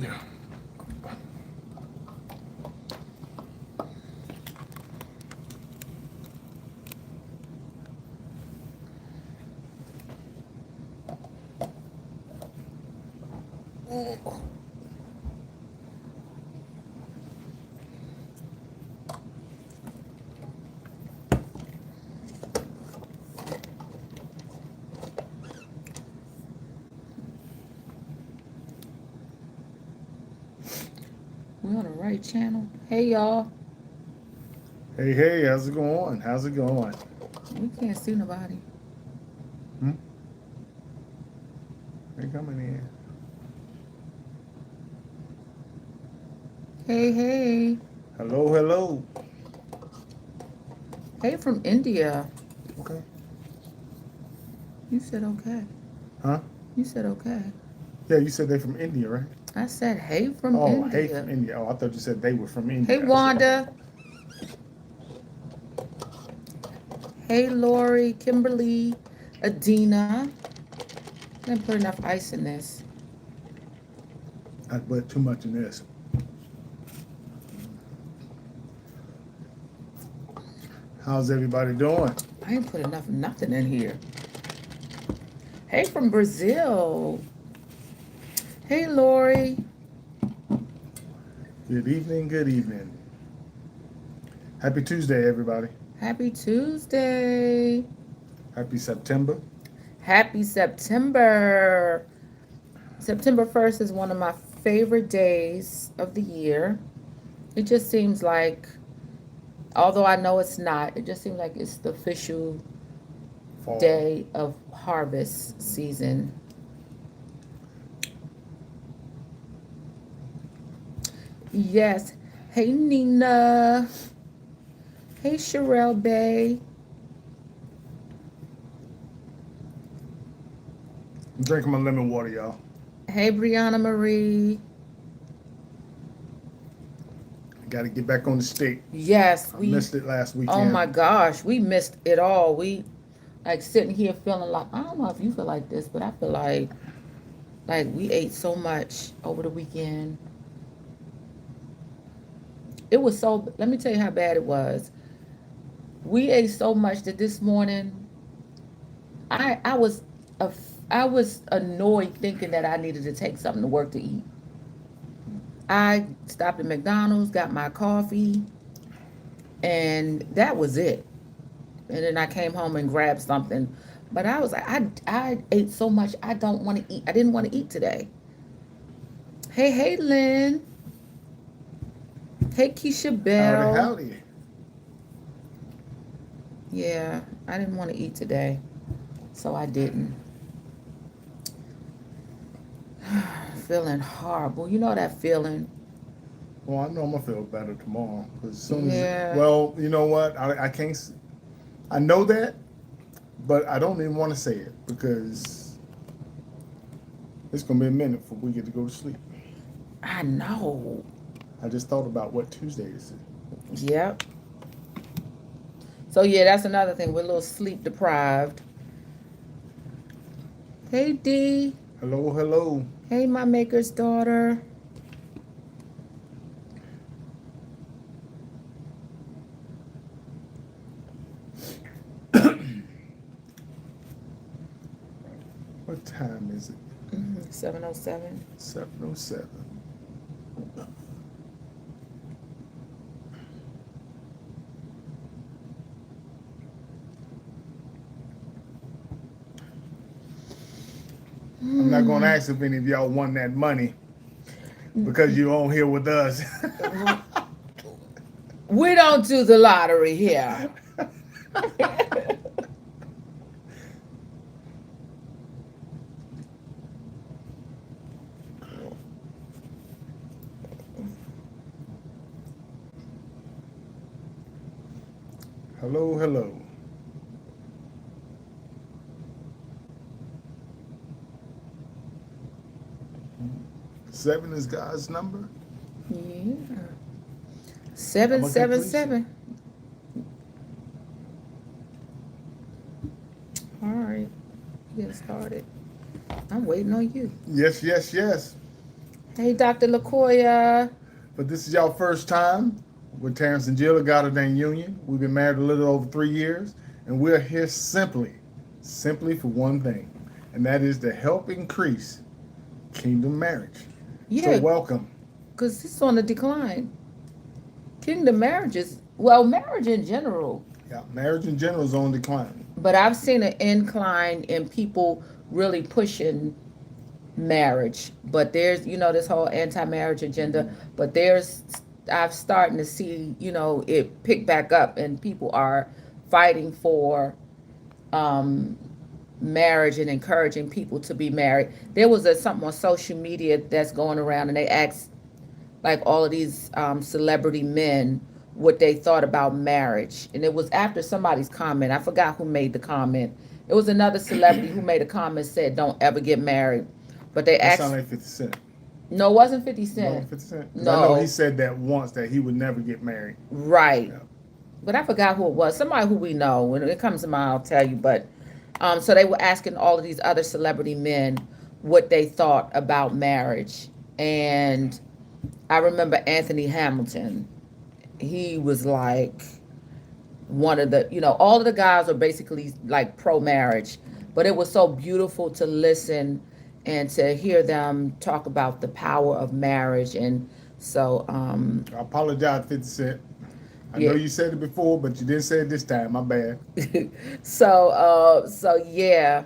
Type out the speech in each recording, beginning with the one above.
Yeah. We on the right channel. Hey y'all. Hey, hey, how's it going? How's it going? We can't see nobody. Hmm? They coming in. Hey, hey. Hello, hello. Hey from India. Okay. You said okay. Huh? You said okay. Yeah, you said they from India, right? I said hey from Oh, hey from India. India. Oh, I thought you said they were from Hey India. Wanda. Hey Lori, Kimberly, Adina. I didn't put enough ice in this. I put too much in this. How's everybody doing? I didn't put enough nothing in here. Hey from Brazil. Hey Lori. Good evening, good evening. Happy Tuesday, everybody. Happy Tuesday. Happy September. Happy September. September 1st is one of my favorite days of the year. It just seems like, although I know it's not, it just seems like it's the official Fall. day of harvest season. Yes. Hey, Nina. Hey, Sherelle Bay. I'm drinking my lemon water, y'all. Hey, Brianna Marie. I got to get back on the stick. Yes, I we, missed it last oh weekend. my gosh, we missed it all. We, like, sitting here feeling like, I don't know if you feel like this, but I feel like we ate so much over the weekend. It was so, let me tell you how bad it was. We ate so much that this morning I was I was annoyed thinking that I needed to take something to work to eat. I stopped at McDonald's, got my coffee, and that was it. And then I came home and grabbed something. But I was like, I ate so much I don't want to eat. I didn't want to eat today. Hey, hey, Lynn. Hey, Keisha Howdy, Bell. howdy. Yeah, I didn't want to eat today, so I didn't. Feeling horrible. You know that feeling? Well, I know I'm gonna feel better tomorrow. Cause as soon as, Yeah. well, you know what? I can't. I know that, but I don't even want to say it because it's gonna be a minute before we get to go to sleep. I know. I just thought about what Tuesday is. Yep. So yeah, that's another thing. We're a little sleep deprived. Hey D. Hello, hello. Hey my maker's daughter. What time is it? 7:07. 7:07. I'm not gonna ask if any of y'all won that money because you're on here with us. We don't do the lottery here. Hello, hello. 7 is God's number. Yeah. I'm Seven a seven completion. seven. All right. Get started. I'm waiting on you. Yes, yes, yes. Hey, Dr. LaCoya. But this is your first time with Terrence and Jill of God-Ordained Union. We've been married a little over 3 years, and we're here simply for one thing, and that is to help increase kingdom marriage. So Yeah, welcome. because it's on the decline. Kingdom marriages, well, marriage in general, Yeah, marriage in general is on decline. but I've seen an incline in people really pushing marriage. But there's, this whole anti-marriage agenda, but I'm starting to see, it pick back up and people are fighting for um, marriage and encouraging people to be married. There was something on social media that's going around, and they asked like all of these celebrity men what they thought about marriage, and it was after somebody's comment. I forgot who made the comment. It was another celebrity who made a comment, said don't ever get married, but they That sounds asked. like 50 Cent. No, it wasn't 50 No, Cent. 50 Cent. Because I know he No, said that once that he would never get married. right. Yeah. But I forgot who it was. Somebody who we know. When it comes to mind, I'll tell you. But so they were asking all of these other celebrity men what they thought about marriage. And I remember Anthony Hamilton. He was like one of the, all of the guys are basically like pro marriage. But it was so beautiful to listen and to hear them talk about the power of marriage. And so, I apologize, 50 Cent. I yeah. know you said it before, but you didn't say it this time. My bad. So yeah,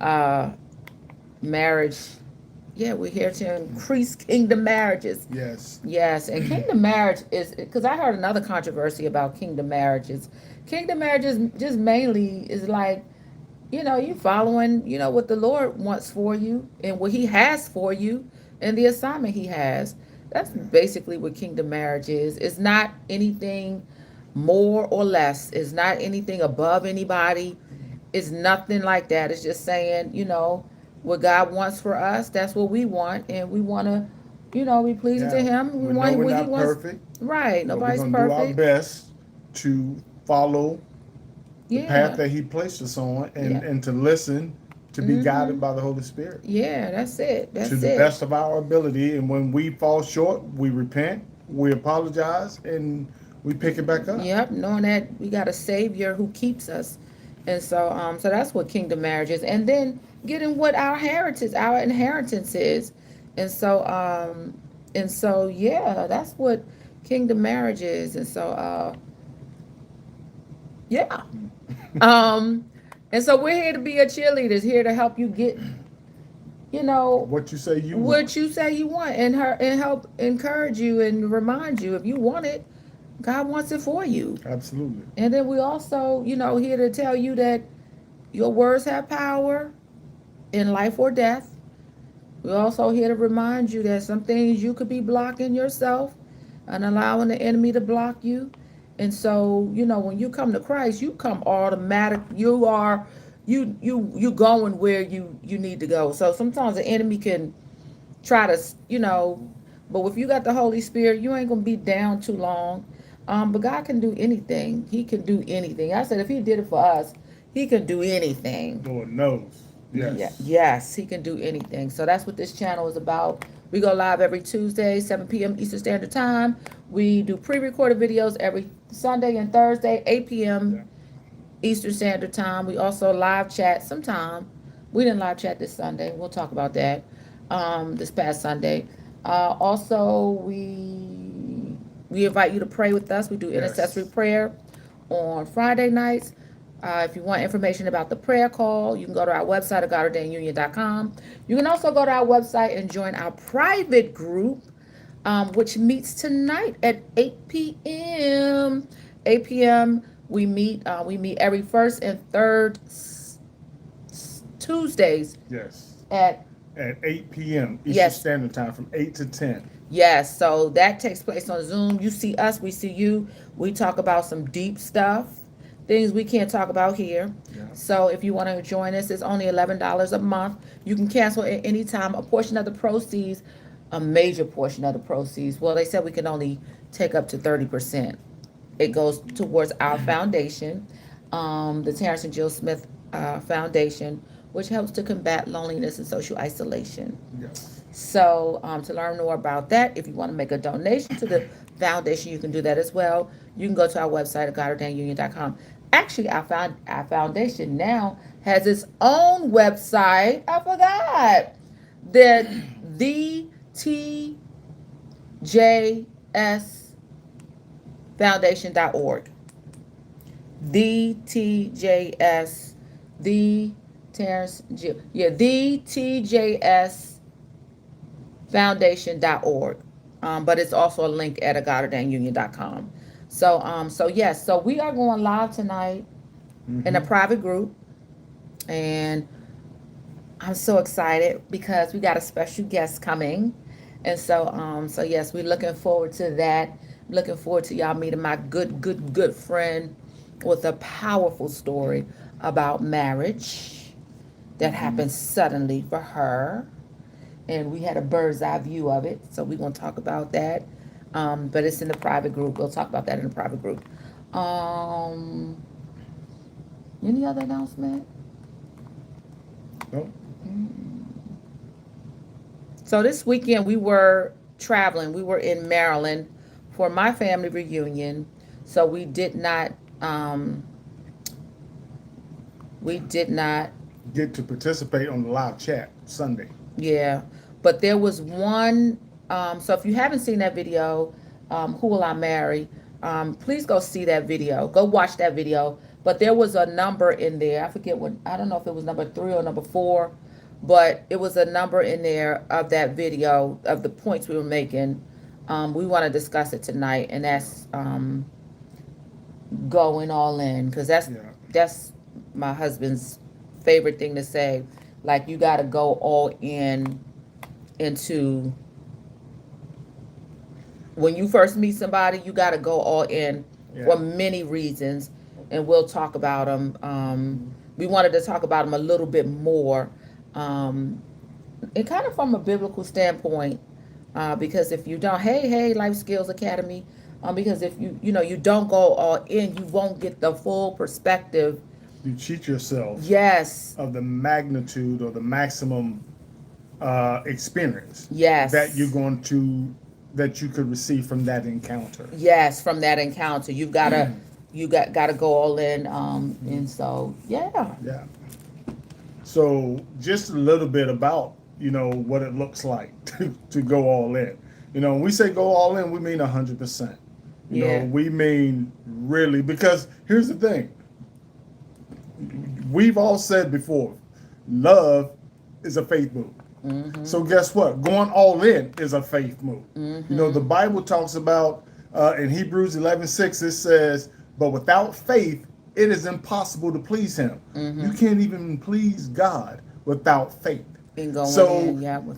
uh, marriage. Yeah, we're here to increase kingdom marriages. Yes. Yes, and kingdom marriage is because I heard another controversy about kingdom marriages. Kingdom marriages just mainly is like, you following, what the Lord wants for you and what He has for you and the assignment He has. That's basically what kingdom marriage is. It's not anything more or less. It's not anything above anybody. It's nothing like that. It's just saying, what God wants for us, that's what we want, and we want to, be pleasing to Yeah. Him. We We know want we're what He not wants. perfect, Right. but we're Nobody's going to do our perfect. best to follow the path Yeah. that He placed us on Yeah. and to listen, to be guided by the Holy Spirit Yeah. That's it. to That's the it. best of our ability. And when we fall short, we repent, we apologize, and we pick it back up. Yep, knowing that we got a savior who keeps us. And so that's what kingdom marriage is. And then getting what our inheritance is. And so yeah, that's what kingdom marriage is. And so yeah. Um and so we're here to be your cheerleaders, here to help you get, you know, What you say you what want. you say you want, and help encourage you and remind you if you want it, God wants it for you. Absolutely. And then we also, here to tell you that your words have power in life or death. We're also here to remind you that some things you could be blocking yourself and allowing the enemy to block you. And so, when you come to Christ, you come automatic. You going where you need to go. So sometimes the enemy can try to, but if you got the Holy Spirit, you ain't gonna be down too long. But God can do anything. He can do anything. I said if He did it for us, He can do anything. Lord knows. Yeah, Yes. yes, He can do anything. So that's what this channel is about. We go live every Tuesday, 7 p.m. Eastern Standard Time. We do pre-recorded videos every Sunday and Thursday, 8 Yeah. p.m. Eastern Standard Time. We also live chat sometime. We didn't live chat this Sunday. We'll talk about that. This past Sunday. Also, we invite you to pray with us. We do intercessory Yes. prayer on Friday nights. If you want information about the prayer call, you can go to our website at GodOrdainedUnion.com. You can also go to our website and join our private group, which meets tonight at 8 p.m. 8 p.m. We meet every first and third Tuesdays Yes. at At 8 p.m. Eastern yes, Standard Time from 8 to 10. yes. So that takes place on Zoom. You see us, we see you. We talk about some deep stuff, things we can't talk about here. Yeah. So if you want to join us, it's only $11 a month. You can cancel at any time. A portion of the proceeds, a major portion of the proceeds. Well, they said we can only take up to 30%. It goes towards our foundation, the Terrence and Jill Smith Foundation, which helps to combat loneliness and social isolation. Yes. So to learn more about that, if you want to make a donation to the foundation, you can do that as well. You can go to our website at God-Ordained.com. Actually, our foundation now has its own website. I forgot that the TJS Foundation.org. The TJS, the Terrence, yeah, the TJS Foundation.org. But it's also a link at a GodOrdainedUnion.com. So yes, so we are going live tonight in a private group, and I'm so excited because we got a special guest coming, and so yes, we're looking forward to that. Looking forward to y'all meeting my good friend with a powerful story about marriage that happened suddenly for her, and we had a bird's eye view of it. So we're gonna talk about that. But it's in the private group. We'll talk about that in the private group. Um, any other announcement? Nope. So this weekend we were traveling. We were in Maryland for my family reunion. So um, we did not, Get to participate on the live chat Sunday. yeah. But there was one, so if you haven't seen that video, Who Will I Marry? Please go see that video. Go watch that video. But there was a number in there. I forget what, I don't know if it was number 3 or number 4, but it was a number in there of that video of the points we were making. We want to discuss it tonight, and that's going all in, because Yeah. that's my husband's favorite thing to say. Like, you got to go all in into, when you first meet somebody, you got to go all in for Yeah. many reasons, and we'll talk about them. We wanted to talk about them a little bit more, and kind of from a biblical standpoint, because if you don't, hey, Life Skills Academy, because if you don't go all in, you won't get the full perspective. You cheat yourself Yes, of the magnitude or the maximum experience yes, that you could receive from that encounter. yes. From that encounter, you got to go all in, and so yeah. Yeah. So just a little bit about what it looks like to go all in. When we say go all in, we mean 100%. Yeah. We mean really, because here's the thing. We've all said before, love is a faith move. So guess what? Going all in is a faith move. The Bible talks about in Hebrews 11:6, it says, but without faith, it is impossible to please him. You can't even please God without faith. So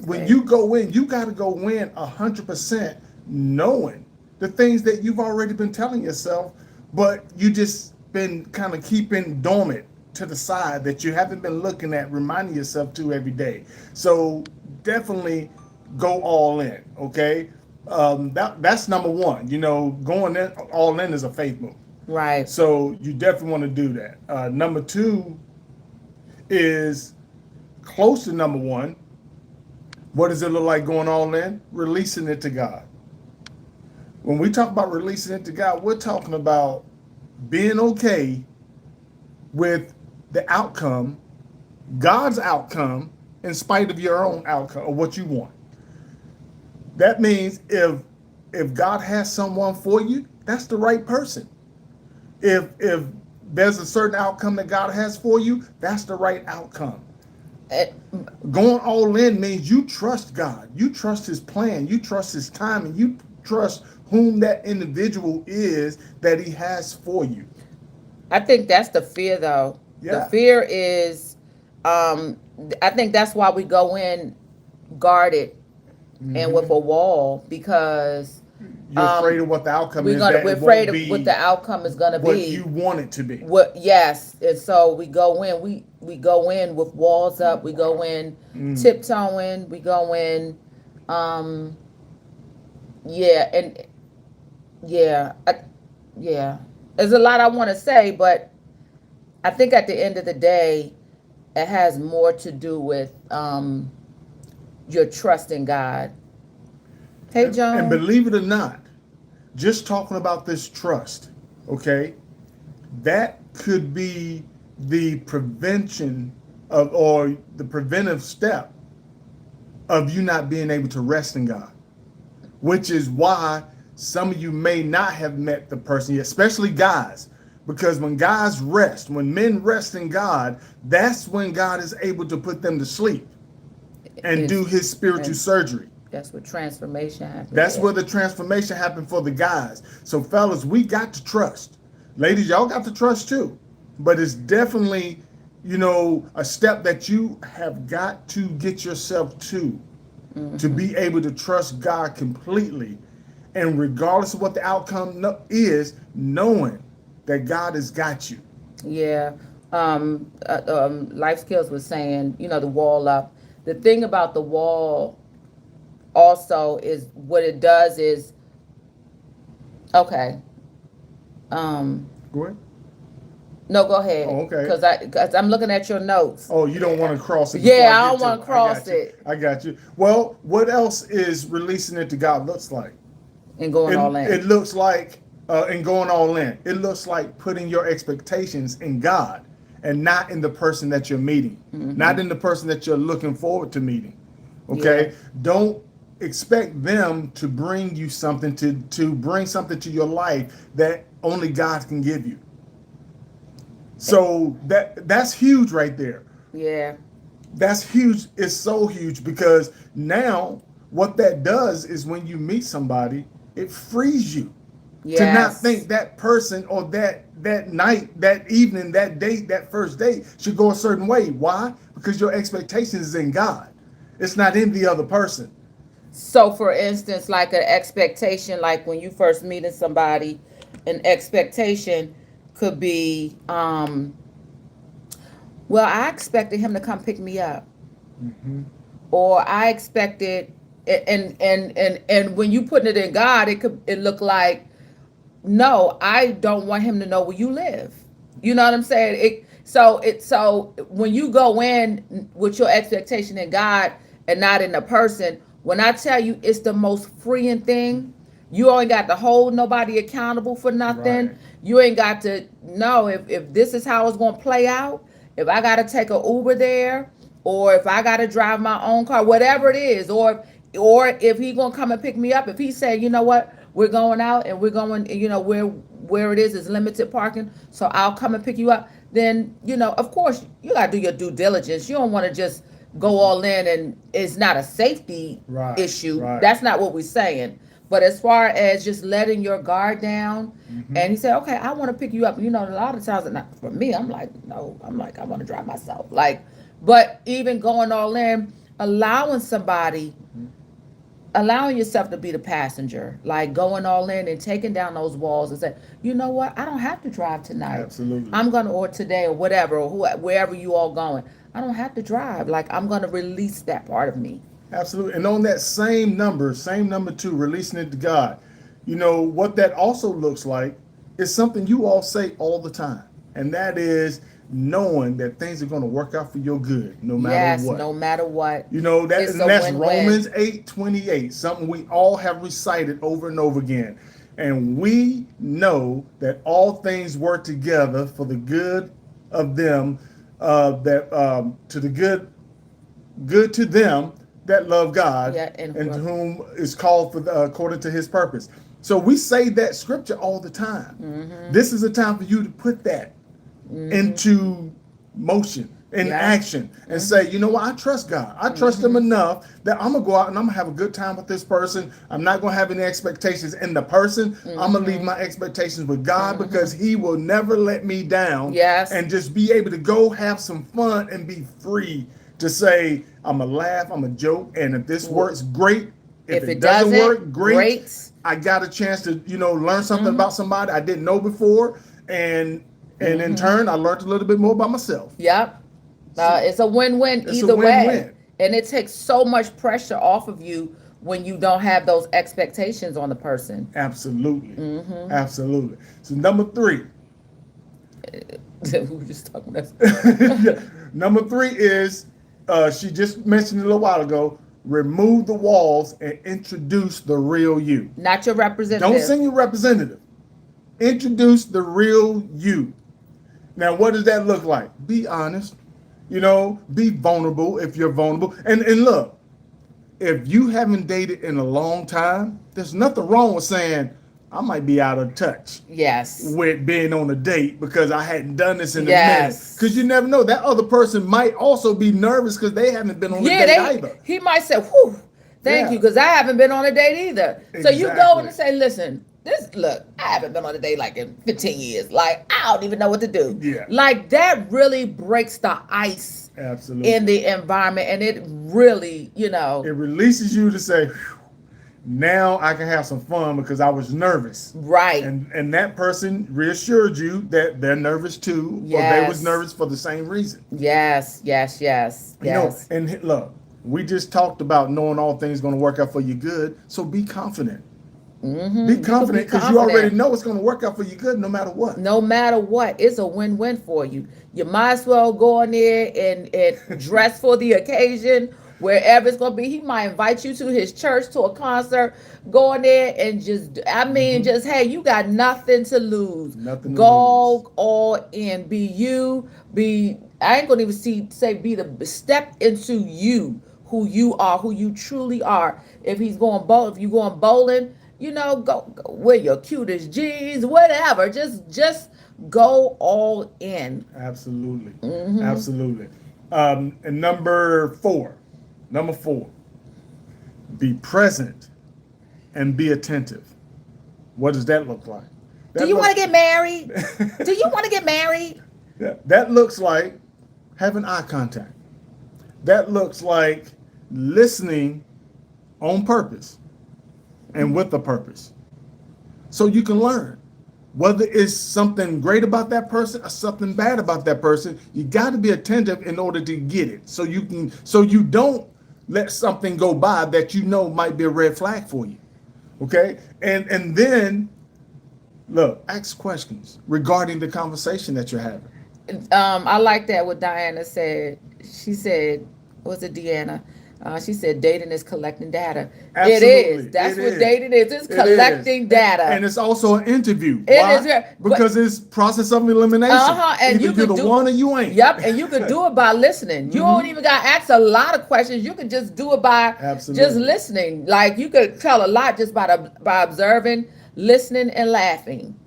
when you go in, you got to go in 100% knowing the things that you've already been telling yourself, but you just been kind of keeping dormant to the side, that you haven't been looking at, reminding yourself to every day. So definitely go all in, okay? That's number one. Going in all in is a faith move. Right. So you definitely want to do that. Number 2 is close to number 1. What does it look like going all in? Releasing it to God. When we talk about releasing it to God, we're talking about being okay with the outcome, God's outcome, in spite of your own outcome or what you want. That means if God has someone for you, that's the right person. If there's a certain outcome that God has for you, that's the right outcome. Going all in means you trust God, you trust his plan, you trust his timing, you trust whom that individual is that he has for you. I think that's the fear, though. Yeah. The fear is, I think that's why we go in guarded and with a wall, because you're afraid of what the outcome is. We're afraid of what the outcome is going to be. What you want it to be. Yes, and so we go in. We go in with walls up. We go in tiptoeing. We go in, yeah. There's a lot I want to say, but I think at the end of the day, it has more to do with your trust in God. Hey, John. And believe it or not, just talking about this trust, okay, that could be the prevention of, or the preventive step of you not being able to rest in God, which is why some of you may not have met the person yet, especially guys, because when guys rest, when men rest in God, that's when God is able to put them to sleep and do his spiritual surgery. That's where transformation happens. That's where the transformation happened for the guys. So fellas, we got to trust. Ladies, y'all got to trust too. But it's definitely, a step that you have got to get yourself to be able to trust God completely. And regardless of what the outcome is, knowing that God has got you. Yeah. Life Skills was saying, the wall up. The thing about the wall also is what it does is, okay. Go ahead. No, go ahead. Oh, okay. Because I'm looking at your notes. Oh, you don't want to cross it. Yeah, I don't want to cross it. I got you. Well, what else is releasing it to God looks like? And going all in. It looks like, and going all in. It looks like putting your expectations in God and not in the person that you're meeting, not in the person that you're looking forward to meeting. Okay? Yeah. Don't expect them to bring you something, to bring something to your life that only God can give you. So that's huge right there. Yeah. That's huge. It's so huge because now what that does is when you meet somebody, it frees you to not think that person or that night, that evening, that date, that first date should go a certain way. Why? Because your expectation is in God. It's not in the other person. So for instance, like an expectation, like when you first meeting somebody, an expectation could be, well, I expected him to come pick me up, or I expected, and when you putting it in God, it look like, no, I don't want him to know where you live. You know what I'm saying? So when you go in with your expectation in God and not in the person, when I tell you it's the most freeing thing. You ain't got to hold nobody accountable for nothing. Right. You ain't got to know if this is how it's going to play out. If I got to take an Uber there, or if I got to drive my own car, whatever it is, or if he going to come and pick me up. If he said, you know what, we're going out and we're going, where it is limited parking, so I'll come and pick you up. Then, of course, you got to do your due diligence. You don't want to just go all in and it's not a safety issue. Right. That's not what we're saying. But as far as just letting your guard down, and he said, okay, I want to pick you up. A lot of times, not for me, I'm like, no, I want to drive myself. But even going all in, allowing yourself to be the passenger, like going all in and taking down those walls and say, you know what, I don't have to drive tonight. Absolutely. I'm going to, or today or whatever, or wherever you all going. I don't have to drive. I'm going to release that part of me. Absolutely. And on that same number 2, releasing it to God, what that also looks like is something you all say all the time. And that is knowing that things are going to work out for your good, no matter what. No matter what. That's Romans 8:28, something we all have recited over and over again. And we know that all things work together for the good of them, to the good to them that love God, and to whom is called for according to his purpose. So we say that scripture all the time. This is a time for you to put that into motion, in action, and say, you know what, I trust God. I trust him enough that I'm going to go out and I'm going to have a good time with this person. I'm not going to have any expectations in the person. I'm going to leave my expectations with God because he will never let me down. Yes. And just be able to go have some fun and be free to say, I'm going to laugh, I'm going to joke, and if this works, great. If it doesn't work, great. I got a chance to, learn something about somebody I didn't know before, and in turn, I learned a little bit more about myself. Yep. It's a win-win either way. And it takes so much pressure off of you when you don't have those expectations on the person. Absolutely. Absolutely. So number 3. We were just talking about that. Number 3 is, she just mentioned it a little while ago, remove the walls and introduce the real you. Not your representative. Don't send your representative. Introduce the real you. Now, what does that look like? Be honest. Be vulnerable if you're vulnerable. And look, if you haven't dated in a long time, there's nothing wrong with saying, I might be out of touch. Yes. With being on a date because I hadn't done this in a minute. Yes. Because you never know. That other person might also be nervous because they haven't been on a date either. He might say, whew, thank you, because I haven't been on a date either. Exactly. So you go and say, listen, look, I haven't been on a date like in 15 years. Like, I don't even know what to do. Yeah. Like, that really breaks the ice. Absolutely. In the environment, and it really, It releases you to say, now I can have some fun because I was nervous. Right. And that person reassured you that they're nervous too, Yes. or they was nervous for the same reason. Yes. And look, we just talked about knowing all things going to work out for you good, so be confident. Mm-hmm. Be confident because you already know it's going to work out for you good no matter what. No matter what, it's a win-win for you. You might as well go in there and dress for the occasion, wherever it's going to be. He might invite you to his church, to a concert. Go in there and just, hey, you got nothing to lose. Go all in. Be you. I ain't going to even step into you, who you are, who you truly are. If you going bowling, go wear your cutest jeans, whatever. Just go all in. Absolutely. Mm-hmm. Absolutely. And number four, be present and be attentive. What does that look like? Do you want to get married? Do you want to get married? That looks like having eye contact. That looks like listening on purpose and with a purpose. So you can learn. Whether it's something great about that person or something bad about that person, you got to be attentive in order to get it. So you don't let something go by that might be a red flag for you. Okay? And then look, ask questions regarding the conversation that you're having. I like that what Diana said. She said, was it Deanna? She said dating is collecting data. Absolutely. It is. That's what dating is. It's collecting data. And it's also an interview. Why? Because it's process of elimination. And either you're the one or you ain't. Yep. And you could do it by listening. You don't even got to ask a lot of questions. You could just do it by just listening. Like, you could tell a lot just by observing, listening, and laughing.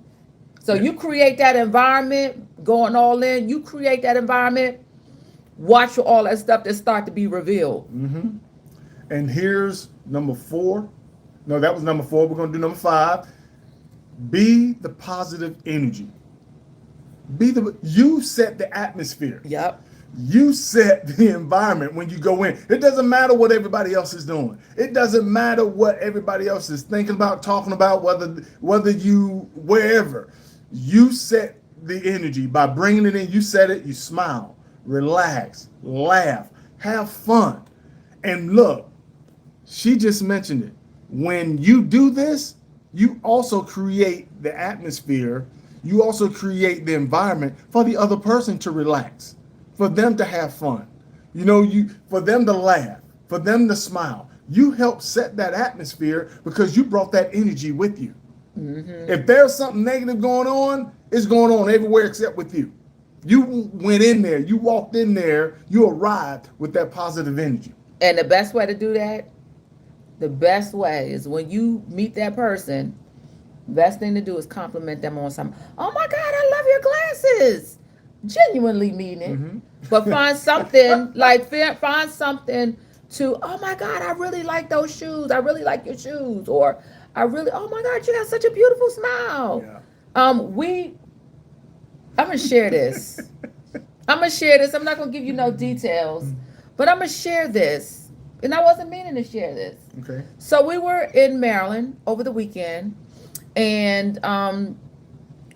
So you create that environment, going all in. You create that environment. Watch for all that stuff that start to be revealed. Mm-hmm. And here's number 4. No, that was number 4. We're going to do number 5. Be the positive energy. You set the atmosphere. Yep. You set the environment when you go in. It doesn't matter what everybody else is doing. It doesn't matter what everybody else is thinking about, talking about, whether you, wherever. You set the energy by bringing it in. You set it, you smile. Relax, laugh, have fun. And look, she just mentioned it. When you do this, you also create the atmosphere. You also create the environment for the other person to relax, for them to have fun. For them to laugh, for them to smile. You help set that atmosphere because you brought that energy with you. Mm-hmm. If there's something negative going on, it's going on everywhere except with you. You went in there, you walked in there, you arrived with that positive energy. And the best way to do that, the best way is when you meet that person, best thing to do is compliment them on something. Oh my God, I love your glasses. Genuinely mean it. Mm-hmm. But find something, find something to, oh my God, I really like those shoes. I really like your shoes. Or oh my God, you have such a beautiful smile. Yeah. I'm going to share this. I'm not going to give you no details, but I'm going to share this. And I wasn't meaning to share this. Okay. So we were in Maryland over the weekend, and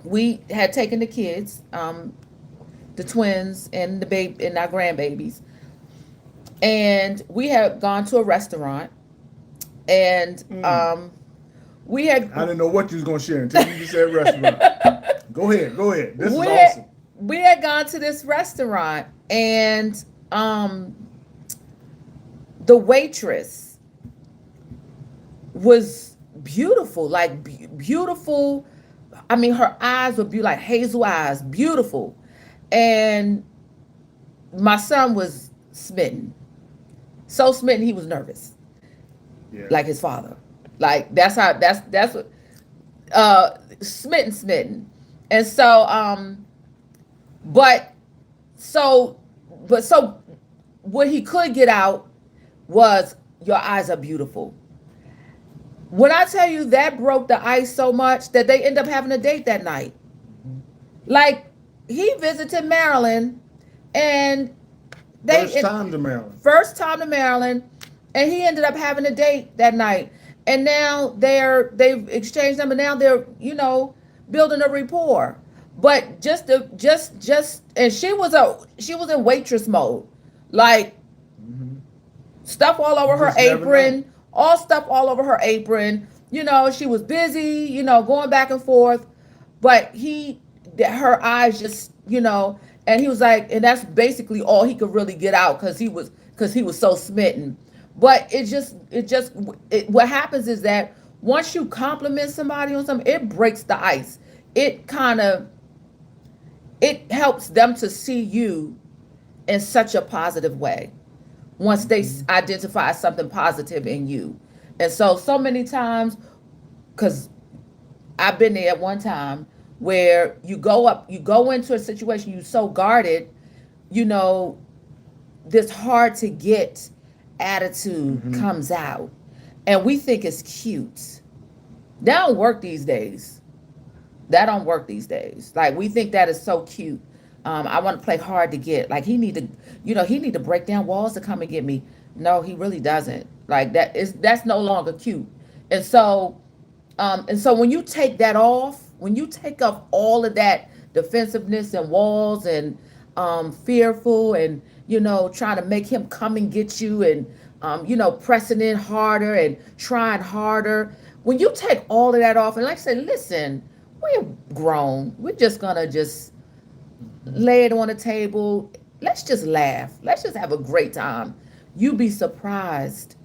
we had taken the kids, the twins and the baby and our grandbabies. And we had gone to a restaurant, and we had... I didn't know what you was going to share until you just said restaurant. Go ahead. This is awesome. We had gone to this restaurant, and the waitress was beautiful, like beautiful. I mean, her eyes would be like hazel eyes, beautiful. And my son was smitten. So smitten he was nervous, Yeah. like his father. Like that's what smitten. And so but so so what he could get out was your eyes are beautiful. When I tell you that broke the ice so much that they end up having a date that night. Like he visited Maryland and First they time to Maryland. first time to Maryland, and he ended up having a date that night. And now they've exchanged them, and now they're building a rapport. But and she was in waitress mode, like Mm-hmm. stuff all over You her just never know. apron, all stuff all over her apron. She was busy, going back and forth. But her eyes just, and he was like, and that's basically all he could really get out because he was so smitten. But what happens is that once you compliment somebody on something, it breaks the ice. It kind of, it helps them to see you in such a positive way once they identify something positive in you. And so many times, because I've been there at one time where you go into a situation, you so guarded, you know, this hard to get attitude comes out. And we think it's cute. That don't work these days. That don't work these days. Like we think that is so cute. I want to play hard to get. Like he need to break down walls to come and get me. No, he really doesn't. Like that's no longer cute. And so when you take that off, when you take off all of that defensiveness and walls and fearful and trying to make him come and get you and pressing in harder and trying harder. When you take all of that off and like I said, listen, we're grown. We're just gonna just lay it on the table. Let's just laugh. Let's just have a great time. You'd be surprised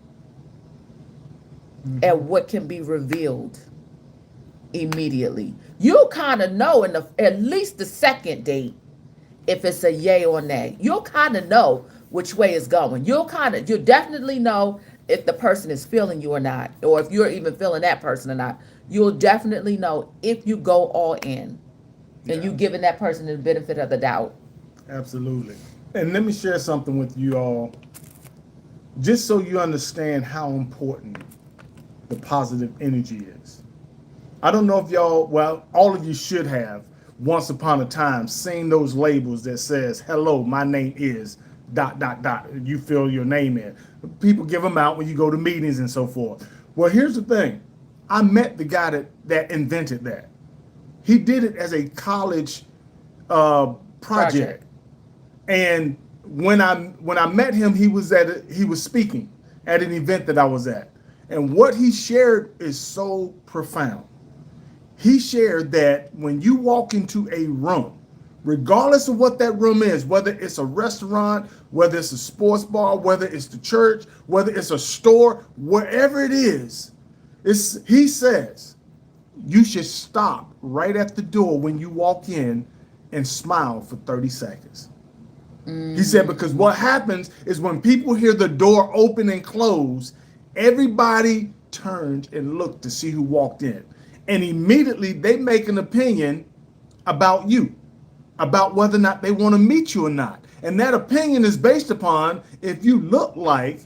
at what can be revealed immediately. You'll kind of know at least the second date if it's a yay or nay. You'll kind of know which way it's going. You'll definitely know if the person is feeling you or not, or if you're even feeling that person or not. You'll definitely know if you go all in and you giving that person the benefit of the doubt. Absolutely. And let me share something with you all, just so you understand how important the positive energy is. I don't know if all of you should have, once upon a time, seen those labels that says, hello, my name is ... You fill your name in. People give them out when you go to meetings and so forth. Well, here's the thing. I met the guy that invented that. He did it as a college project. And when I met him, he was speaking at an event that I was at. And what he shared is so profound. He shared that when you walk into a room, regardless of what that room is, whether it's a restaurant, whether it's a sports bar, whether it's the church, whether it's a store, wherever it is, he says you should stop right at the door when you walk in and smile for 30 seconds. He said, because what happens is when people hear the door open and close, everybody turns and look to see who walked in. And immediately they make an opinion about you, about whether or not they want to meet you or not. And that opinion is based upon if you look like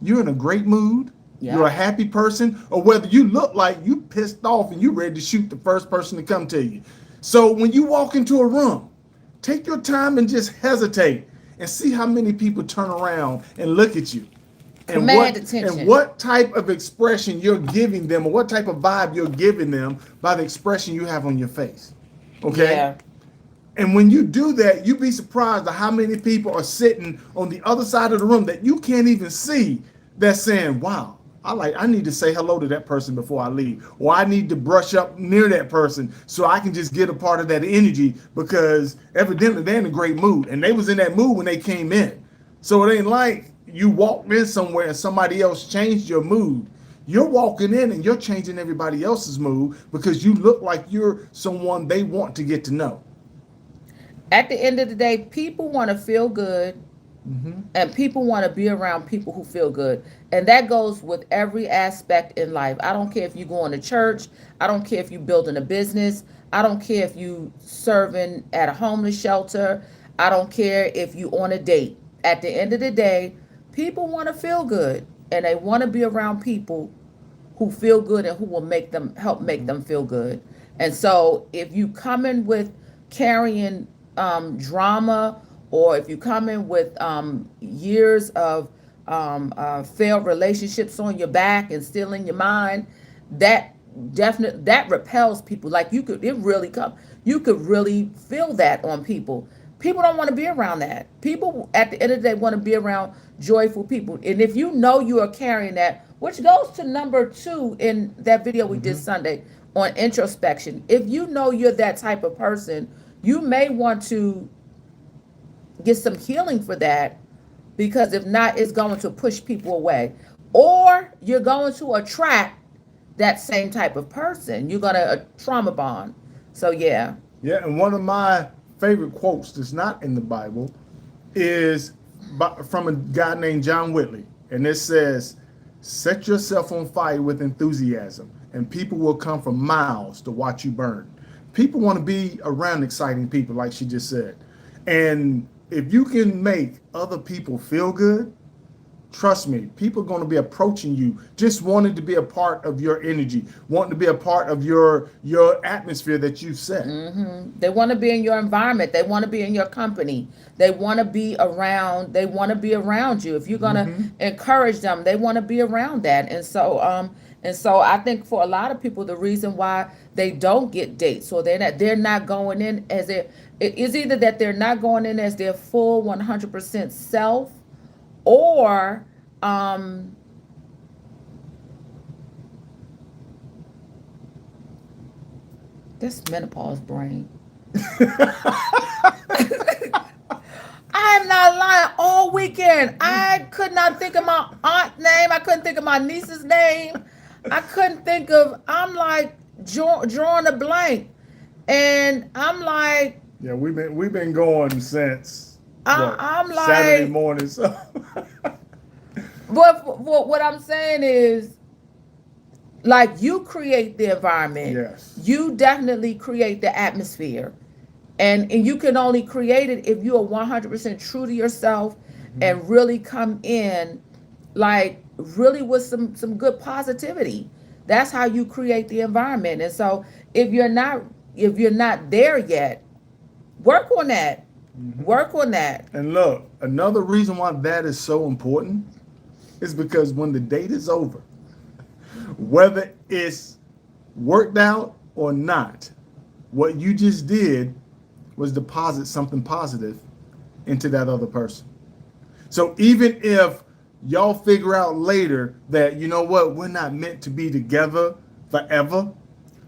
you're in a great mood, you're a happy person, or whether you look like you pissed off and you're ready to shoot the first person to come to you. So when you walk into a room, take your time and just hesitate and see how many people turn around and look at you. And what type of expression you're giving them, or what type of vibe you're giving them by the expression you have on your face. Okay? Yeah. And when you do that, you'd be surprised at how many people are sitting on the other side of the room that you can't even see that's saying, wow, I need to say hello to that person before I leave. Or I need to brush up near that person so I can just get a part of that energy, because evidently they're in a great mood. And they was in that mood when they came in. So it ain't like you walked in somewhere and somebody else changed your mood. You're walking in and you're changing everybody else's mood because you look like you're someone they want to get to know. At the end of the day, people want to feel good, Mm-hmm. and people want to be around people who feel good. And that goes with every aspect in life. I don't care if you going to church. I don't care if you building a business. I don't care if you serving at a homeless shelter. I don't care if you on a date. At the end of the day, people want to feel good, and they want to be around people who feel good and who will help make them feel good. And so if you come in with carrying drama, or if you come in with years of failed relationships on your back and still in your mind, that that repels people. Like you could really feel that on people. People don't want to be around that. People at the end of the day want to be around joyful people. And if you know you are carrying that, which goes to number 2 in that video we did Mm-hmm. Sunday on introspection. If you know you're that type of person, you may want to get some healing for that, because if not, it's going to push people away. Or you're going to attract that same type of person. You're going to trauma bond. So yeah. Yeah, and one of my favorite quotes that's not in the Bible is from a guy named John Whitley. And it says, set yourself on fire with enthusiasm, and people will come from miles to watch you burn. People want to be around exciting people, like she just said. And if you can make other people feel good, trust me, people are going to be approaching you just wanting to be a part of your energy, wanting to be a part of your atmosphere that you've set. They want to be in your environment. They want to be in your company. They want to be around. They want to be around you. If you're gonna Mm-hmm. encourage them, they want to be around that. And so I think for a lot of people, the reason why they don't get dates, or they're not going in as it is, either that they're not going in as their full 100% self, or this menopause brain. I'm not lying. All weekend, I could not think of my aunt's name. I couldn't think of my niece's name. I couldn't think of. I'm like drawing a blank, and I'm like, Yeah, we've been going since I'm Saturday like, morning. So but what I'm saying is, like, you create the environment. yes. You definitely create the atmosphere. And you can only create it if you are 100% true to yourself, and really come in, like, really with some good positivity. That's how you create the environment. And so if you're not there yet, work on that. Work on that. And look, another reason why that is so important is because when the date is over, whether it's worked out or not, what you just did was deposit something positive into that other person. So even if y'all figure out later that, you know what, we're not meant to be together forever,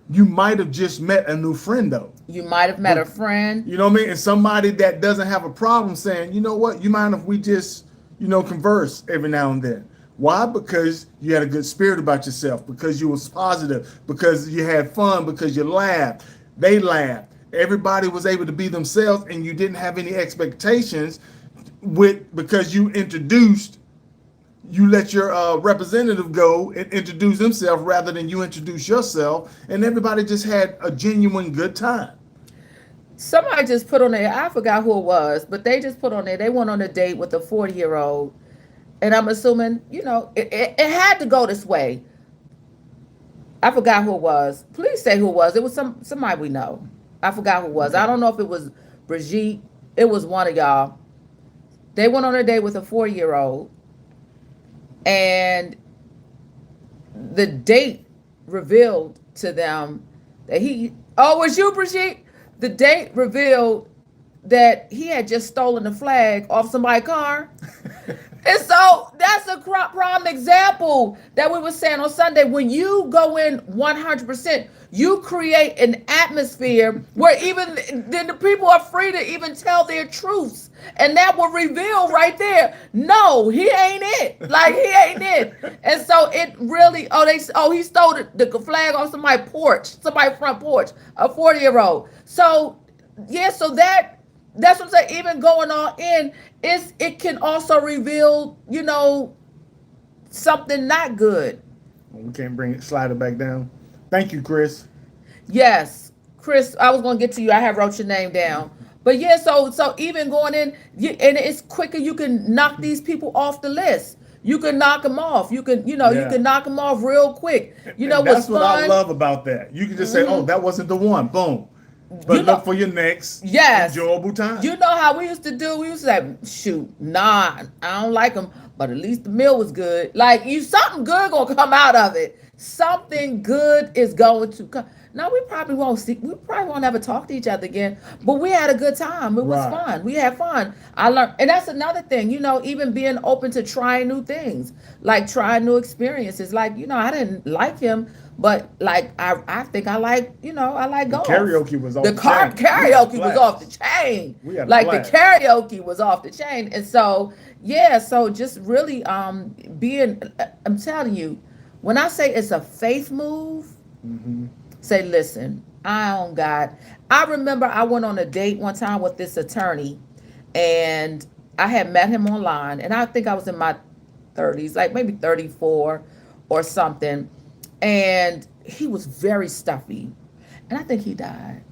you might have just met a new friend though. You might have met a friend. You know what I mean? And somebody that doesn't have a problem saying, you know what, you mind if we just, converse every now and then? Why? Because you had a good spirit about yourself, because you was positive, because you had fun, because you laughed, they laughed. Everybody was able to be themselves, and you didn't have any expectations because you let your representative go and introduce himself rather than you introduce yourself, and everybody just had a genuine good time. Somebody just put on there, I forgot who it was, but they just put on there, they went on a date with a 40-year-old. And I'm assuming, it had to go this way. I forgot who it was. Please say who it was. It was somebody we know. I forgot who it was. Okay. I don't know if it was Brigitte. It was one of y'all. They went on a date with a 40-year-old. And the date revealed to them that it was you, Brigitte? The date revealed that he had just stolen the flag off somebody's car. And so that's a prime example that we were saying on Sunday. When you go in 100%, you create an atmosphere where even then the people are free to even tell their truths. And that will reveal right there, no, he ain't it. Like he ain't it. And so it really, he stole the flag off somebody's front porch, a 40-year-old. So yeah, so that's what I'm saying. Even going all in, it can also reveal, something not good. We can't slide it back down. Thank you, Chris. Yes, Chris, I was gonna get to you. I have wrote your name down. But yeah, so even going in, and it's quicker. You can knock these people off the list. You can knock them off. You Yeah. can knock them off real quick. And What's that's what I fun? love about that. You can just say, "Oh, that wasn't the one." Boom. You But know, look for your next yes. enjoyable time. You know how we used to do? We used to say, shoot, nah, I don't like them, but at least the meal was good. Like something good gonna come out of it. Something good is going to come. Now we probably won't ever talk to each other again, but we had a good time. It was Right. fun. We had fun. I learned, and that's another thing, even being open to trying new things, like trying new experiences. Like, I didn't like him, but like I think I like The golf. karaoke was off The the chain. karaoke was Blast. off the chain. We had a Like blast. the karaoke was off the chain. And so, yeah, so just really being I'm telling you, when I say it's a faith move, say, listen, I don't God. I remember I went on a date one time with this attorney, and I had met him online, and I think I was in my 30s, like maybe 34 or something. And he was very stuffy. And I think he died.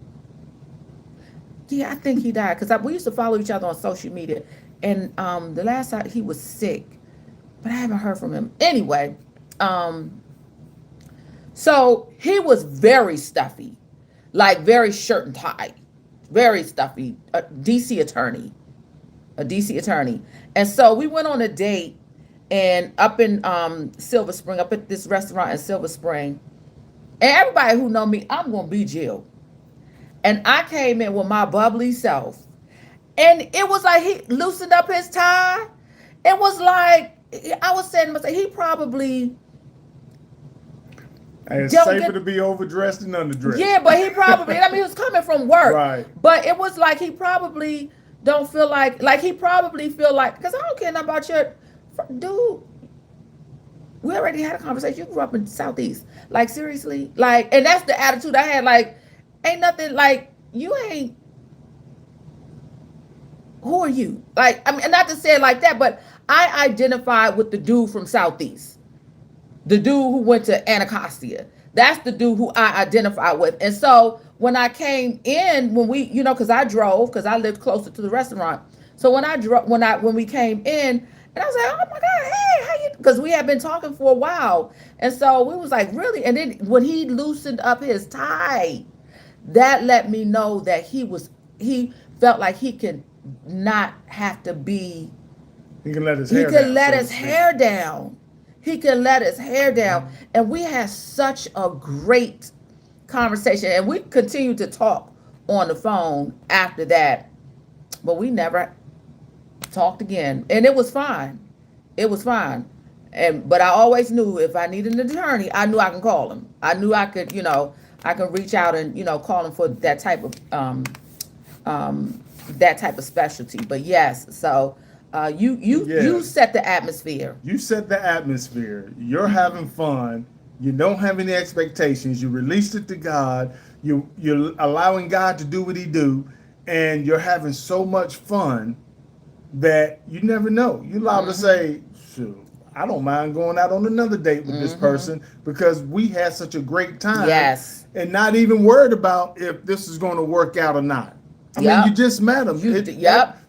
Yeah, I think he died because we used to follow each other on social media. And the last time he was sick, but I haven't heard from him. Anyway, so he was very stuffy, like very shirt and tie, very stuffy, a DC attorney. And so we went on a date and up in Silver Spring, up at this restaurant in Silver Spring. And everybody who know me, I'm going to be Jill. And I came in with my bubbly self. And it was like he loosened up his tie. It was like, I was saying to myself, he probably It's don't safer get, to be overdressed than underdressed. yeah, but he probably, he was coming from work. Right. But it was like he probably don't feel like he probably feel like, because I don't care nothing about your, dude, we already had a conversation. You grew up in the Southeast. Like, seriously? Like, and that's the attitude I had. Like, ain't nothing, like, you ain't, who are you? Like, I mean, not to say it like that, but I identified with the dude from Southeast. The dude who went to Anacostia. That's the dude who I identify with. And so when I came in, when we, because I drove, because I lived closer to the restaurant. So when we came in, and I was like, oh my God, hey, how you? Because we had been talking for a while. And so we was like, really? And then when he loosened up his tie, that let me know that he felt like he could not have to be. He can let his He hair could down. let so his to speak. hair down. He could let his hair down. And we had such a great conversation. And we continued to talk on the phone after that. But we never talked again. And it was fine. It was fine. But I always knew if I needed an attorney, I knew I can call him. I knew I could, I could reach out and, call him for that type of specialty. But yes, so you set the atmosphere. You set the atmosphere. You're having fun. You don't have any expectations. You released it to God. You're allowing God to do what He do, and you're having so much fun that you never know. You're allowed to say, "Shoot, I don't mind going out on another date with this person because we had such a great time." Yes. And not even worried about if this is going to work out or not. I mean, you just met them.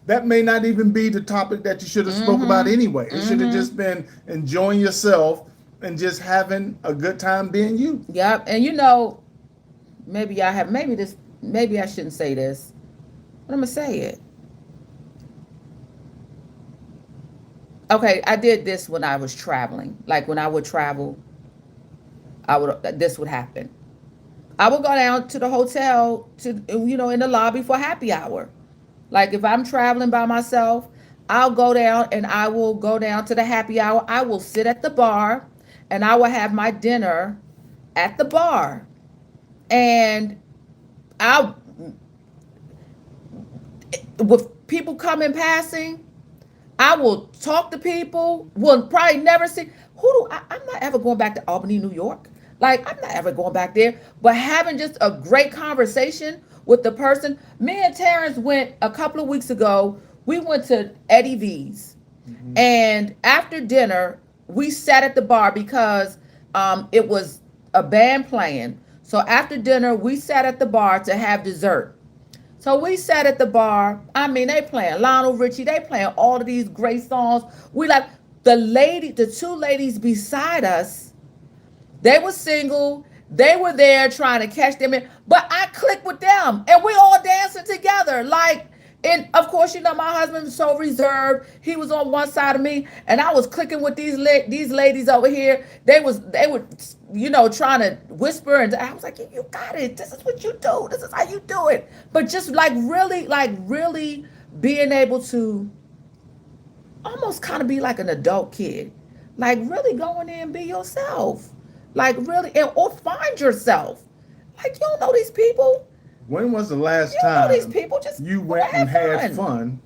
That may not even be the topic that you should have spoke about anyway. It should have just been enjoying yourself and just having a good time being you. Yep. And maybe I shouldn't say this, but I'm gonna say it. Okay, I did this when I was traveling. Like when I would travel, this would happen. I would go down to the hotel in the lobby for happy hour. Like if I'm traveling by myself, I'll go down and I will go down to the happy hour. I will sit at the bar and I will have my dinner at the bar. And I, with people coming passing, I will talk to people. Will probably never see I'm not ever going back to Albany, New York. Like I'm not ever going back there. But having just a great conversation with the person. Me and Terrence went a couple of weeks ago. We went to Eddie V's, and after dinner, we sat at the bar because it was a band playing. So after dinner, we sat at the bar to have dessert. So we sat at the bar. I mean, they playing Lionel Richie. They playing all of these great songs. We like the two ladies beside us. They were single. They were there trying to catch them in. But I clicked with them, and we all dancing together. Like, and of course, you know, my husband was so reserved. He was on one side of me, and I was clicking with these ladies over here. They were, you know, trying to whisper, and I was like, "You got it. This is what you do. This is how you do it." But just like really being able to almost kind of be like an adult kid, like really go in there and be yourself, like really, or find yourself. Like you don't know these people. When was the last You don't know time these people. Just you went and had fun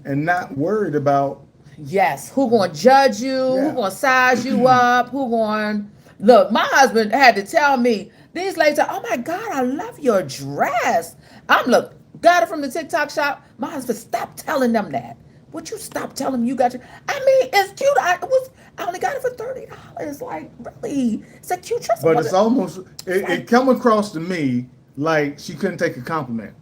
and not worried about? Yes, who gonna judge you? Yeah. Who gonna size you up? Who gonna look? My husband had to tell me these ladies are, oh my God, I love your dress. Got it from the TikTok shop. My husband, stop telling them that. Would you stop telling them you got your? I mean, it's cute. I only got it for $30. Like, really, it's a cute dress. But it's almost it come across to me like she couldn't take a compliment.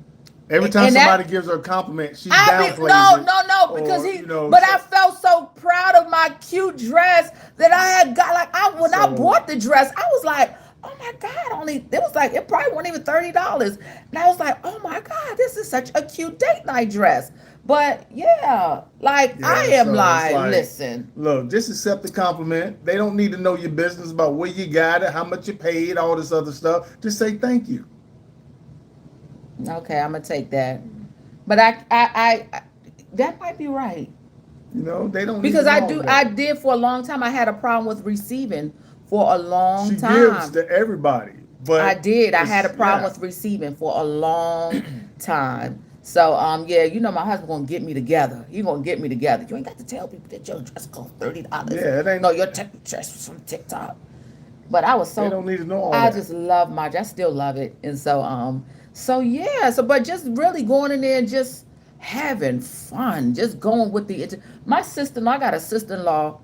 Every time somebody gives her a compliment, she downplays it. No, because But I felt so proud of my cute dress that I had got. Like I bought the dress, I was like, oh my God, it probably wasn't even $30, and I was like, oh my God, this is such a cute date night dress. But I am listen. Look, just accept the compliment. They don't need to know your business about where you got it, how much you paid, all this other stuff. Just say thank you. Okay, I'm gonna take that. But I that might be right. You know, they don't because need to know I did for a long time. I had a problem with receiving for a long time. She gives to everybody, but I did. I had a problem with receiving for a long time. So you know, my husband gonna get me together. He gonna get me together. You ain't got to tell people that your dress costs $30. Yeah, it ain't. No, your dress was from TikTok. But I was so. They don't need to know all I that. just love I still love it, and but just really going in there and just having fun, just going with my sister-in-law. I got a sister-in-law.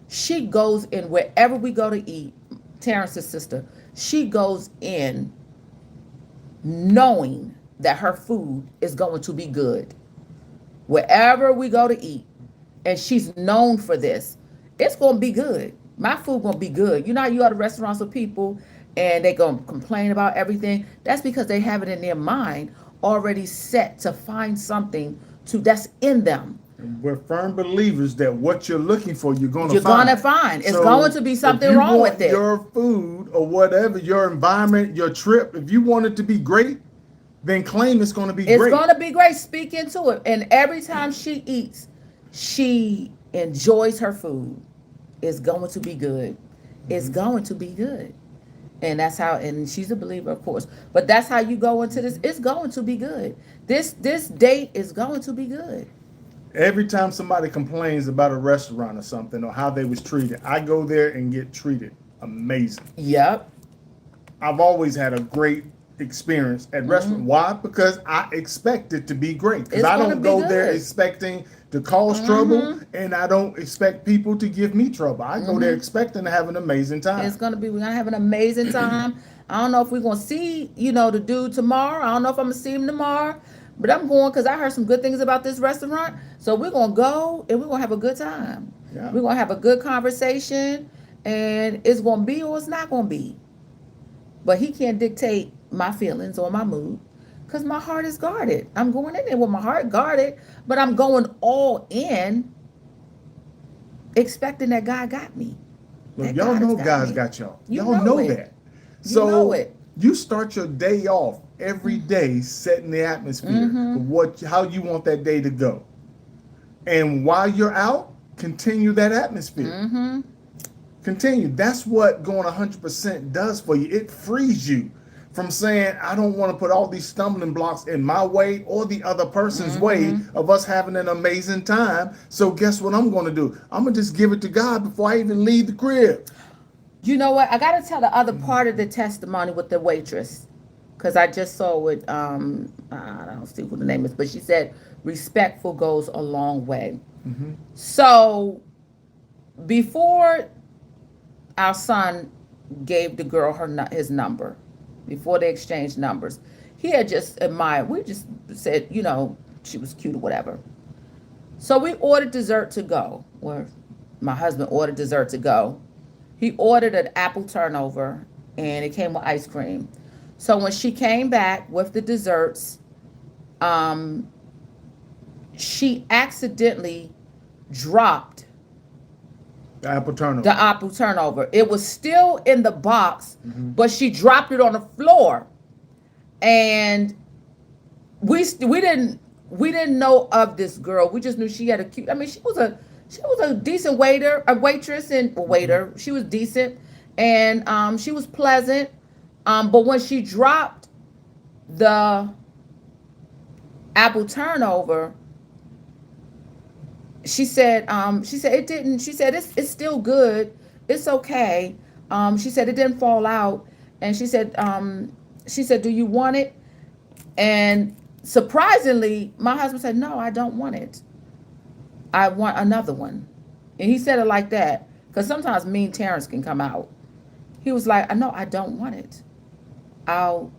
She goes in wherever we go to eat. Terrence's sister. She goes in knowing that her food is going to be good. Wherever we go to eat, and she's known for this, it's going to be good. My food going to be good. You know how you go to restaurants with people and they going to complain about everything? That's because they have it in their mind already set to find something that's in them. We're firm believers that what you're looking for, you're going to find. You're going to find. It's going to be something wrong with it. Your food or whatever, your environment, your trip, if you want it to be great, then claim it's going to be great. It's going to be great. Speak into it. And every time she eats, she enjoys her food. It's going to be good. It's going to be good. And that's how, and she's a believer, of course. But that's how you go into this. It's going to be good. This date is going to be good. Every time somebody complains about a restaurant or something or how they was treated, I go there and get treated amazing. Yep. I've always had a great experience at restaurant. Why? Because I expect it to be great. Because I don't go there expecting to cause trouble, and I don't expect people to give me trouble. I go there expecting to have an amazing time. We're gonna have an amazing time. I don't know if we're gonna see, the dude tomorrow. I don't know if I'm gonna see him tomorrow, but I'm going because I heard some good things about this restaurant. So we're gonna go and we're gonna have a good time. Yeah. We're gonna have a good conversation, and it's gonna be or it's not gonna be. But he can't dictate my feelings or my mood because my heart is guarded. I'm going in there with my heart guarded, but I'm going all in expecting that God got me. Look, y'all know God's got y'all. Y'all know that. So you know it. You start your day off every day setting the atmosphere for how you want that day to go. And while you're out, continue that atmosphere. Mm-hmm. Continue. That's what going 100% does for you. It frees you from saying, I don't want to put all these stumbling blocks in my way or the other person's way of us having an amazing time. So guess what I'm going to do? I'm going to just give it to God before I even leave the crib. You know what? I got to tell the other part of the testimony with the waitress, because I just saw it. I don't see who the name is, but she said respectful goes a long way. Mm-hmm. So before our son gave the girl his number, before they exchanged numbers, he had just admired. We just said, she was cute or whatever. So we ordered dessert to go, or my husband ordered dessert to go. He ordered an apple turnover, and it came with ice cream. So when she came back with the desserts, she accidentally dropped The apple turnover. the apple turnover. It was still in the box, Mm-hmm. but she dropped it on the floor, and we didn't know of this girl. We just knew she had a cute. I mean, she was a decent waitress and waiter. She was decent, and she was pleasant. But when she dropped the apple turnover, she said it didn't. She said it's still good. It's okay. She said it didn't fall out, and she said do you want it? And surprisingly, my husband said, no, I don't want it. I want another one. And he said it like that, because sometimes mean Terrence can come out. He was like, no, I don't want it. I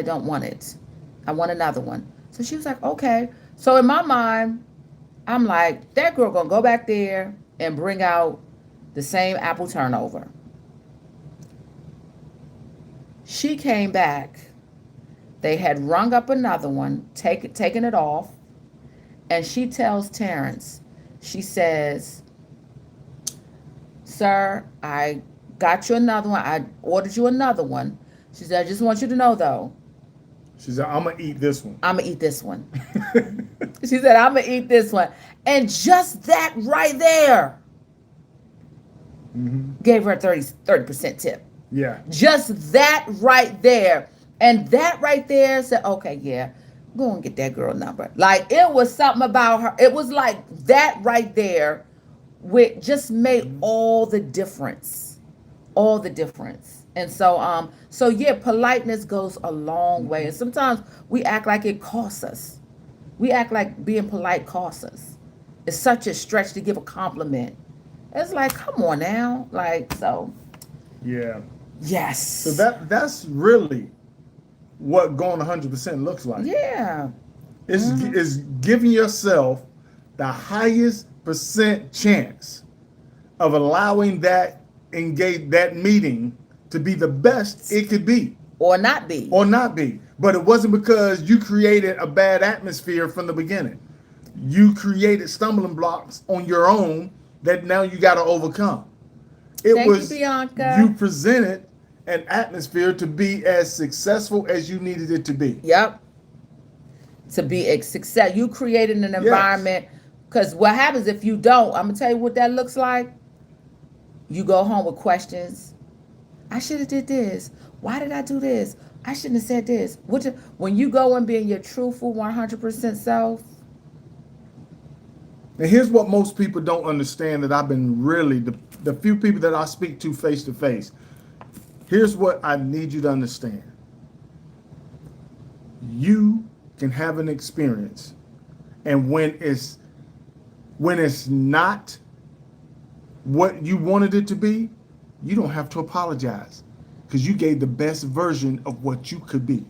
don't want it. I want another one. So she was like, okay. So in my mind, I'm like, that girl gonna go back there and bring out the same apple turnover. She came back. They had rung up another one, taken it off, and she tells Terrence, she says, sir, I got you another one. I ordered you another one. She said, I just want you to know, though. She said, I'm going to eat this one. I'm going to eat this one. She said, I'm going to eat this one. And just that right there gave her a 30% tip. Yeah. Just that right there. And that right there said, okay, yeah, go and get that girl number. Like, it was something about her. It was like that right there, which just made all the difference. All the difference. And so yeah, politeness goes a long way. And sometimes we act like it costs us. We act like being polite costs us. It's such a stretch to give a compliment. It's like, come on now. Like, so. Yeah. Yes. So that's really what going 100% looks like. Yeah. It's giving yourself the highest percent chance of allowing that meeting to be the best it could be. Or not be. Or not be. But it wasn't because you created a bad atmosphere from the beginning. You created stumbling blocks on your own that now you got to overcome. Thank you, Bianca. You presented an atmosphere to be as successful as you needed it to be. Yep. To be a success. You created an environment, because what happens if you don't? I'm going to tell you what that looks like. You go home with questions. I should have did this. Why did I do this? I shouldn't have said this. When you go and being your truthful 100% self. And here's what most people don't understand that I've been really, the few people that I speak to face, here's what I need you to understand. You can have an experience, and when it's not what you wanted it to be, you don't have to apologize, because you gave the best version of what you could be.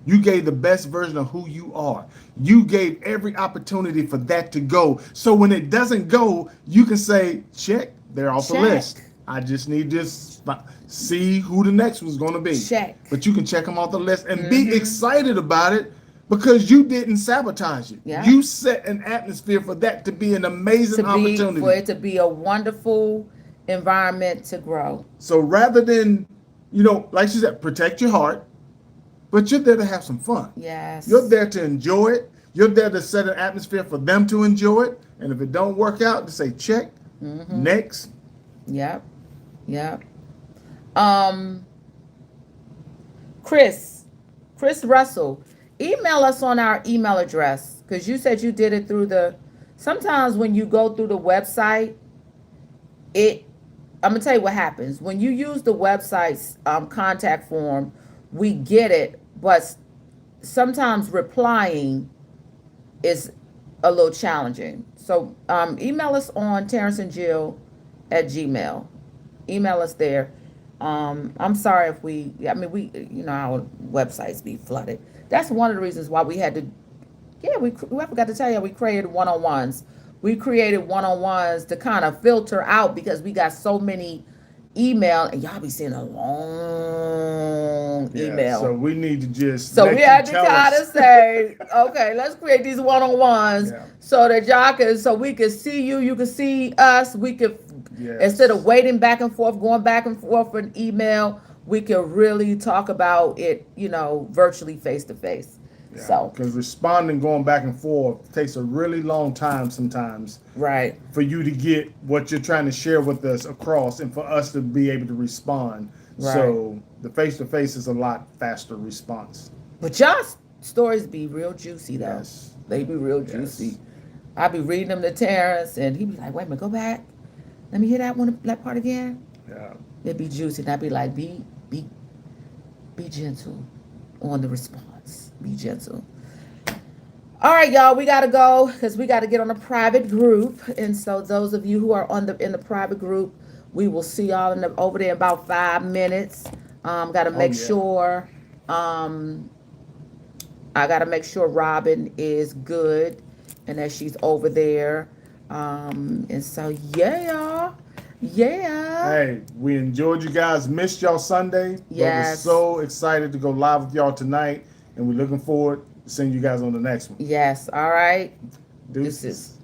You gave the best version of who you are. You gave every opportunity for that to go. So when it doesn't go, you can say, check, they're off the list. I just need to see who the next one's going to be. Check. But you can check them off the list and be excited about it, because you didn't sabotage it. Yeah. You set an atmosphere for that to be an amazing opportunity. For it to be a wonderful environment to grow. So rather than, like she said, protect your heart, but you're there to have some fun. Yes. You're there to enjoy it. You're there to set an atmosphere for them to enjoy it. And if it don't work out, to say check, next. Yep. Yep. Um, Chris Russell, email us on our email address because you said you did it through the. Sometimes when you go through the website, it. I'm gonna tell you what happens when you use the website's contact form. We get it, but sometimes replying is a little challenging. So email us on Terrence and Jill at Gmail. Email us there. I'm sorry if our websites be flooded. That's one of the reasons why we had to, I forgot to tell you, we created one-on-ones. We created one-on-ones to kind of filter out because we got so many email and y'all be seeing a long email. So we need to just. So we had to kind of say, okay, let's create these one-on-ones so that y'all can, so we can see you can see us. We could, instead of waiting back and forth, going back and forth for an email, we can really talk about it, virtually face to face. So because responding, going back and forth takes a really long time sometimes. Right. For you to get what you're trying to share with us across and for us to be able to respond. Right. So the face-to-face is a lot faster response. But y'all's stories be real juicy, though. Yes. They be real juicy. I be reading them to Terrence, and he be like, wait a minute, go back. Let me hear that part again. Yeah. It'd be juicy. And I'd be like, be gentle on the response. Be gentle. All right, y'all, we gotta go because we gotta get on a private group. And so those of you who are in the private group, we will see y'all over there in about 5 minutes. Gotta make sure. I gotta make sure Robin is good and that she's over there. And so y'all. Yeah. Hey, we enjoyed you guys. Missed y'all Sunday. Yes. But we're so excited to go live with y'all tonight. And we're looking forward to seeing you guys on the next one. Yes. All right. Deuces.